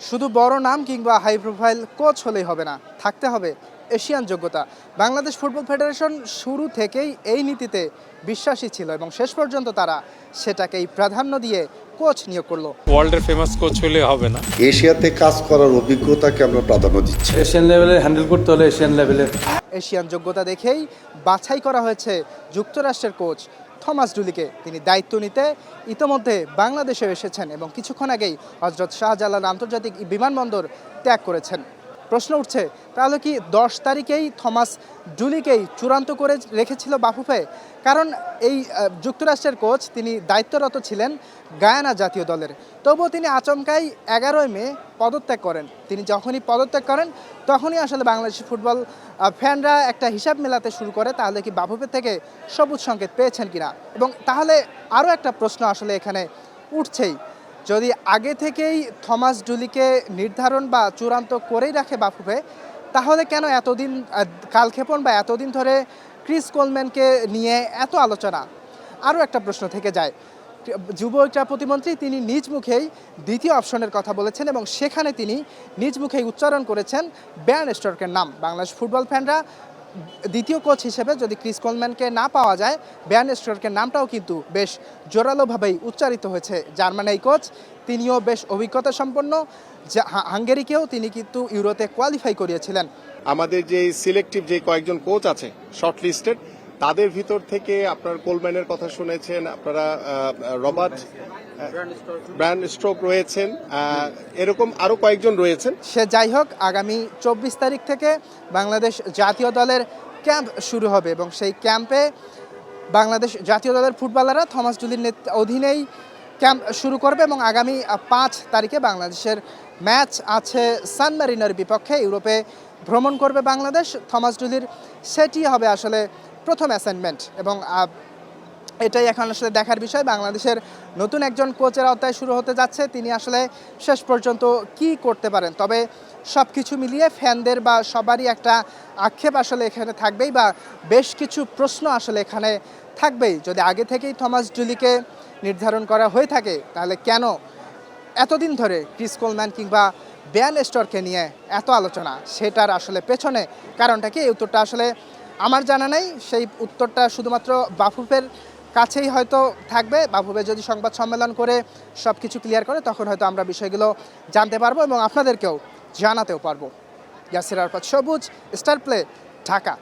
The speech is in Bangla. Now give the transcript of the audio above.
শুধু বড় নাম কিংবা হাই প্রোফাইল কোচ হলেই হবে না, থাকতে হবে এশিয়ান যোগ্যতা। বাংলাদেশ ফুটবল ফেডারেশন শুরু থেকেই এই নীতিতে বিশ্বাসী ছিল এবং শেষ পর্যন্ত তারা সেটাকেই প্রাধান্য দিয়ে কোচ নিয়োগ করলো। ওয়ার্ল্ডের ফেমাস কোচ হলে হবে না, এশিয়াতে কাজ করার অভিজ্ঞতাকে আমরা প্রাধান্য দিচ্ছি। এশিয়ান লেভেলে হ্যান্ডেল করতে হলে এশিয়ান লেভেলে এশিয়ান যোগ্যতা দেখেই বাছাই করা হয়েছে যুক্তরাষ্ট্রের কোচ থমাস ডুলিকে। তিনি দায়িত্ব নিতে ইতোমধ্যে বাংলাদেশে এসেছেন এবং কিছুক্ষণ আগেই হজরত শাহজালাল আন্তর্জাতিক বিমানবন্দর ত্যাগ করেছেন। প্রশ্ন উঠছে, তাহলে কি 10 তারিখেই থমাস ডুলিকেই চূড়ান্ত করে রেখেছিল বাফুফে? কারণ এই যুক্তরাষ্ট্রের কোচ তিনি দায়িত্বরত ছিলেন গায়ানা জাতীয় দলের, তবুও তিনি আচমকাই 11 মে পদত্যাগ করেন। তিনি যখনই পদত্যাগ করেন তখনই আসলে বাংলাদেশি ফুটবল ফ্যানরা একটা হিসাব মেলাতে শুরু করে, তাহলে কি বাফুফে থেকে সবুজ সংকেত পেয়েছেন কিনা। এবং তাহলে আরও একটা প্রশ্ন আসলে এখানে উঠছেই, যদি আগে থেকেই থমাস ডুলিকে নির্ধারণ বা চূড়ান্ত করেই রাখে বাফুফে, তাহলে কেন এতদিন কালক্ষেপণ বা এতদিন ধরে ক্রিস কোলম্যানকে নিয়ে এত আলোচনা? আরও একটা প্রশ্ন থেকে যায়, যুব ক্রীড়া প্রতিমন্ত্রী তিনি নিজ মুখেই দ্বিতীয় অপশনের কথা বলেছেন এবং সেখানে তিনি নিজ মুখেই উচ্চারণ করেছেন বেয়ার্ন স্টর্কের নাম। বাংলাদেশ ফুটবল ফ্যানরা দ্বিতীয় কোচ হিসেবে যদি ক্রিস কোলম্যানকে না পাওয়া যায়, বেয়ার্ন স্টর্কের নামটাও কিন্তু বেশ জোরালোভাবেই উচ্চারিত হয়েছে। জার্মান এই কোচ, তিনিও বেশ অভিজ্ঞতা সম্পন্ন, হাঙ্গেরিকেও তিনি কিন্তু ইউরোতে কোয়ালিফাই করিয়েছিলেন। আমাদের যে সিলেক্টিভ যে কয়েকজন কোচ আছে শর্ট লিস্টেড, তাদের ভিতর থেকে আপনার কোলম্যানের কথা শুনেছেন, আপনারা রবার্ট ব্র্যান্ড স্ট্রোক রয়েছেন, এরকম আরো কয়েকজন রয়েছেন। সে যাই হোক, আগামী 24 তারিখ থেকে বাংলাদেশ জাতীয় দলের ক্যাম্প শুরু হবে এবং সেই ক্যাম্পে বাংলাদেশ জাতীয় দলের ফুটবলাররা থমাস ডুলির অধীনেই ক্যাম্প শুরু করবে এবং আগামী 5 তারিখে বাংলাদেশের ম্যাচ আছে সান মারিনোর বিপক্ষে। ইউরোপে ভ্রমণ করবে বাংলাদেশ থমাস ডুলির, সেটি হবে আসলে প্রথম অ্যাসাইনমেন্ট এবং এটাই এখন আসলে দেখার বিষয়। বাংলাদেশের নতুন একজন কোচের আওতায় শুরু হতে যাচ্ছে, তিনি আসলে শেষ পর্যন্ত কি করতে পারেন। তবে সব কিছু মিলিয়ে ফ্যানদের বা সবারই একটা আক্ষেপ আসলে এখানে থাকবেই, বা বেশ কিছু প্রশ্ন আসলে এখানে থাকবেই। যদি আগে থেকেই থমাস ডুলিকে নির্ধারণ করা হয়ে থাকে, তাহলে কেন এতদিন ধরে ক্রিস কোলম্যান কিংবা বেয়ার্ন স্টর্ককে নিয়ে এত আলোচনা? সেটার আসলে পেছনে কারণটা কি? এই উত্তরটা আসলে আমার জানা নেই। সেই উত্তরটা শুধুমাত্র বাফুফের কাছেই হয়তো থাকবে। বাফুফে যদি সংবাদ সম্মেলন করে সব কিছু ক্লিয়ার করে, তখন হয়তো আমরা বিষয়গুলো জানতে পারবো এবং আপনাদেরকেও জানাতেও পারবো। ইয়াসির আরাফাত সবুজ, স্টার প্লে, ঢাকা।